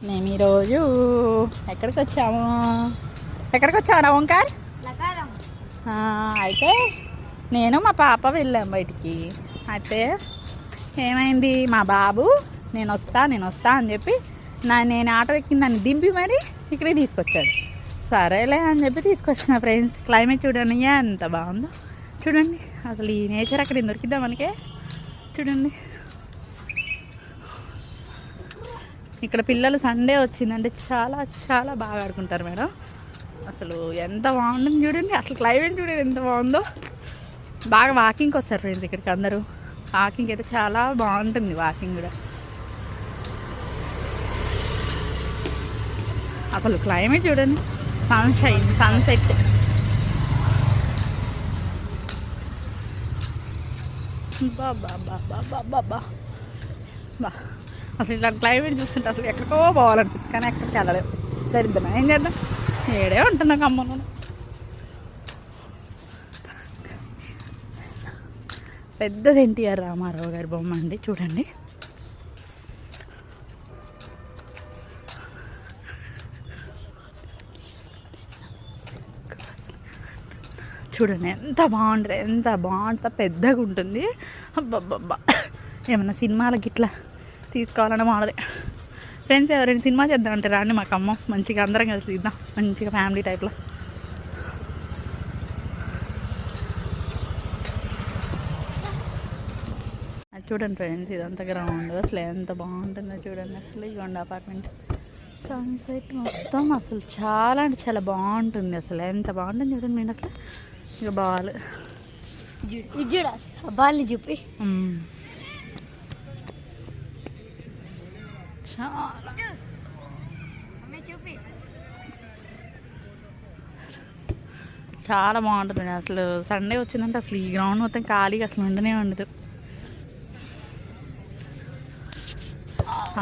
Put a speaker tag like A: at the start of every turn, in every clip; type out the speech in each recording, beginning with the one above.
A: మేము ఈరోజు ఎక్కడికి వచ్చాము ఓంకార్? అయితే నేను మా పాప వెళ్ళాం బయటికి. అయితే ఏమైంది, మా బాబు నేను వస్తా అని చెప్పి నేను ఆటో ఎక్కిన దాన్ని దింపి మరి ఇక్కడికి తీసుకొచ్చాడు. సరేలే అని చెప్పి తీసుకొచ్చిన. ఫ్రెండ్స్, క్లైమేట్ చూడండి ఎంత బాగుందో. చూడండి అసలు ఈ నేచర్ అక్కడ దొరికిద్దా మనకే. చూడండి ఇక్కడ పిల్లలు సండే వచ్చిందంటే చాలా చాలా బాగా ఆడుకుంటారు మేడం. అసలు ఎంత బాగుంటుంది చూడండి. అసలు క్లైమేట్ చూడండి ఎంత బాగుందో. బాగా వాకింగ్కి వస్తారు ఫ్రెండ్స్ ఇక్కడికి అందరూ. వాకింగ్ అయితే చాలా బాగుంటుంది, వాకింగ్ కూడా. అసలు క్లైమేట్ చూడండి, సన్షైన్, సన్సెట్. బాబా అసలు ఇలాంటి క్లైమేట్ చూస్తుంటే అసలు ఎక్కడికో పోవాలనిపిస్తుంది, కానీ ఎక్కడికి వెళ్ళలేము. దరిద్రం, ఏం చేద్దాం, ఏడే ఉంటున్నా కమ్మను. పెద్దది ఎన్టీఆర్ రామారావు గారి బొమ్మ అండి, చూడండి. చూడండి ఎంత బాగుంటుంది, పెద్దగా ఉంటుంది. అబ్బబ్బబ్బా, ఏమన్నా సినిమాలకి ఇట్లా తీసుకోవాలన్న మాడదే. ఫ్రెండ్స్, ఎవరైనా సినిమా చేద్దామంటే రాండి మాకు అమ్మ, మంచిగా అందరం కలిసి తీద్దాం, మంచిగా ఫ్యామిలీ టైప్లో. అది చూడండి ఫ్రెండ్స్, ఇదంతా గ్రౌండ్ అసలు ఎంత బాగుంటుందో చూడండి. అసలు ఇవ్వండి అపార్ట్మెంట్ సన్సెట్ మొత్తం అసలు చాలా అంటే చాలా బాగుంటుంది. అసలు ఎంత బాగుంటుంది చూడండి. నేను అసలు ఇక బాల్ చూపి చాలా బాగుంటుంది. అసలు సండే వచ్చిందంటే అసలు ఈ గ్రౌండ్ మొత్తం ఖాళీగా అసలు ఉండనే ఉండదు.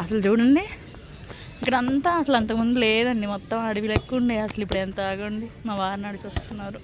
A: అసలు చూడండి ఇక్కడంతా అసలు అంతకుముందు లేదండి, మొత్తం అడవి లెక్క ఉండే. అసలు ఇప్పుడు ఎంత ఆగండి, మా వారు నడిచి వస్తున్నారు.